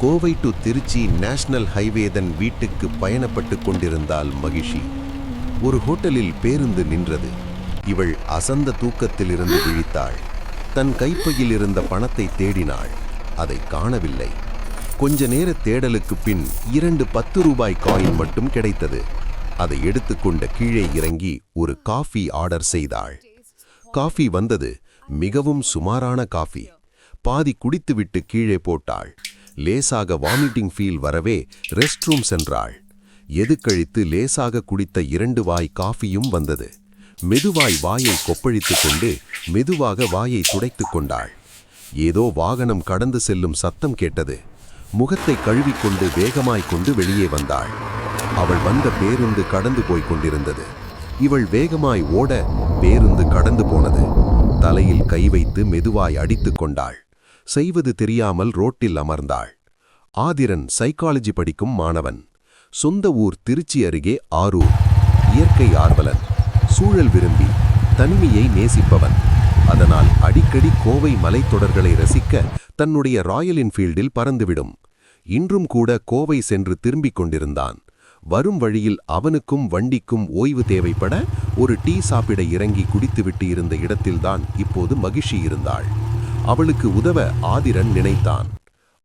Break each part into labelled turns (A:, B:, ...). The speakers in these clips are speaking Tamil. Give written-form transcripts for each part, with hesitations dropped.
A: Kovai to Trichy national highway தன் வீட்டுக்கு பயணப்பட்டு கொண்டிருந்தாள் மகிஷி. ஒரு ஹோட்டலில் பேருந்து நின்றது. இவள் அசந்த தூக்கத்திலிருந்து விழித்தாள். தன் கைப்பையில் இருந்த பணத்தை தேடினாள். அதை காணவில்லை. கொஞ்ச நேர தேடலுக்கு பின் 2 10 ரூபாய் காயின் மட்டும் கிடைத்தது. அதை எடுத்துக்கொண்ட கீழே இறங்கி ஒரு காஃபி ஆர்டர் செய்தாள். காஃபி வந்தது. மிகவும் சுமாரான காஃபி. பாதி குடித்துவிட்டு கீழே போட்டாள். லேசாக வாமிட்டிங் ஃபீல் வரவே ரெஸ்ட் ரூம் சென்றாள். எது கழித்து லேசாக குடித்த 2 வாய் காஃபியும் வந்தது. மெதுவாய் வாயை கொப்பளித்து கொண்டு மெதுவாக வாயை துடைத்து கொண்டாள். ஏதோ வாகனம் கடந்து செல்லும் சத்தம் கேட்டது. முகத்தை கழுவிக்கொண்டு வேகமாய் கொண்டு வெளியே வந்தாள். அவள் வந்த பேருந்து கடந்து போய்க் கொண்டிருந்தது. இவள் வேகமாய் ஓட பேருந்து கடந்து போனது. தலையில் கை வைத்து மெதுவாய் அடித்து கொண்டாள். செய்வது தெரியாமல் ரோட்டில் அமர்ந்தாள். ஆதிரன் சைக்காலஜி படிக்கும் மாணவன். சொந்த ஊர் திருச்சி அருகே ஆரூர். இயற்கை ஆர்வலன். சூழல் விரும்பி தனிமையை நேசிப்பவன். அதனால் அடிக்கடி கோவை மலைத்தொடர்களை ரசிக்க தன்னுடைய ராயல் என்ஃபீல்டில் பறந்துவிடும். இன்றும் கூட கோவை சென்று திரும்பிக் கொண்டிருந்தான். வரும் வழியில் அவனுக்கும் வண்டிக்கும் ஓய்வு தேவைப்பட ஒரு டீ சாப்பிட இறங்கி குடித்துவிட்டு இருந்த இடத்தில்தான் இப்போது மகிஷி இருந்தாள். அவளுக்கு உதவ ஆதிரன் நினைத்தான்.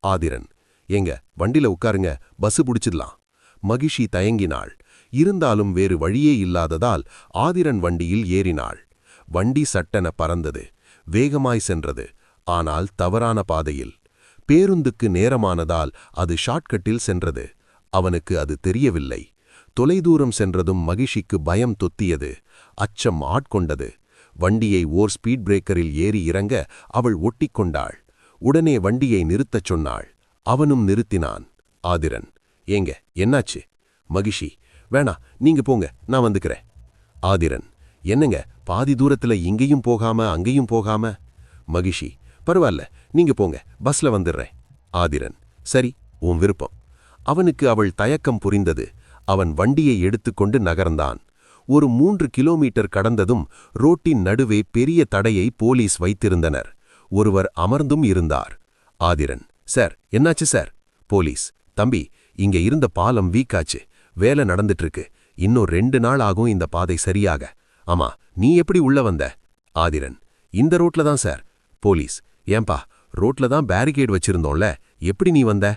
A: ஆதிரன், எங்க வண்டில உட்காருங்க, பஸ் பிடிச்சிடலாம். மகிஷி தயங்கினாள். இருந்தாலும் வேறு வழியே இல்லாததால் ஆதிரன் வண்டியில் ஏறினாள். வண்டி சட்டென பறந்தது. வேகமாய் சென்றது. ஆனால் தவறான பாதையில். பேருந்துக்கு நேரமானதால் அது ஷார்ட்கட்டில் சென்றது. அவனுக்கு அது தெரியவில்லை. தொலைதூரம் சென்றதும் மகிஷிக்கு பயம் தொத்தியது. அச்சம் ஆட்கொண்டது. வண்டியை ஓர் ஸ்பீட் பிரேக்கரில் ஏறி இறங்க அவள் ஒட்டிக்கொண்டாள். உடனே வண்டியை நிறுத்தச் சொன்னாள். அவனும் நிறுத்தினான். ஆதிரன், ஏங்க என்னாச்சு? மகிஷி, வேணா நீங்க போங்க, நான் வந்துக்கிறேன். ஆதிரன், என்னங்க பாதி தூரத்துல இங்கேயும் போகாம அங்கேயும் போகாம? மகிஷி, பரவாயில்ல, நீங்க போங்க, பஸ்ல வந்துடுறேன். ஆதிரன், சரி, உன் விருப்பம். அவனுக்கு அவள் தயக்கம் புரிந்தது. அவன் வண்டியை எடுத்துக்கொண்டு நகர்ந்தான். ஒரு 3 கிலோமீட்டர் கடந்ததும் ரோட்டின் நடுவே பெரிய தடையை போலீஸ் வைத்திருந்தனர். ஒருவர் அமர்ந்தும் இருந்தார். ஆதிரன், சார், என்னாச்சு சார்? போலீஸ், தம்பி, இங்க இருந்த பாலம் வீக்காச்சு. வேலை நடந்துட்டு இருக்கு. இன்னும் 2 நாள் ஆகும் இந்த பாதை சரியாக. ஆமா, நீ எப்படி உள்ள வந்த? ஆதிரன், இந்த ரோட்ல தான் சார். போலீஸ், ஏன்பா, ரோட்ல தான் பேரிகேட் வச்சிருந்தோம்ல, எப்படி நீ வந்த?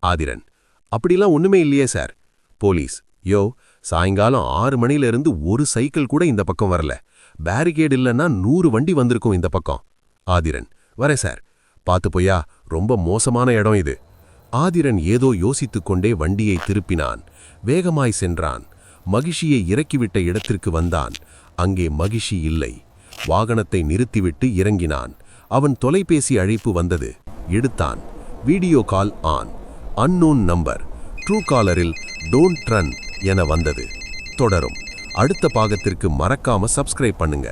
A: ஆதிரன், அப்படிலாம் ஒண்ணுமே இல்லையே சார். போலீஸ், யோ, சாயங்காலம் 6 மணிலிருந்து ஒரு சைக்கிள் கூட இந்த பக்கம் வரல. பேரிகேட் இல்லைன்னா 100 வண்டி வந்திருக்கும் இந்த பக்கம். ஆதிரன், வரேன் சார். பார்த்து போயா, ரொம்ப மோசமான இடம் இது. ஆதிரன் ஏதோ யோசித்துக்கொண்டே வண்டியை திருப்பினான். வேகமாய் சென்றான். மகிஷியை இறக்கிவிட்ட இடத்திற்கு வந்தான். அங்கே மகிஷி இல்லை. வாகனத்தை நிறுத்திவிட்டு இறங்கினான். அவன் தொலைபேசி அழைப்பு வந்தது. எடுத்தான். Video call on. Unknown number. True காலரில் டோன்ட் ரன் என வந்தது. தொடரும். அடுத்த பாகத்திற்கு மறக்காம சப்ஸ்கிரைப் பண்ணுங்க.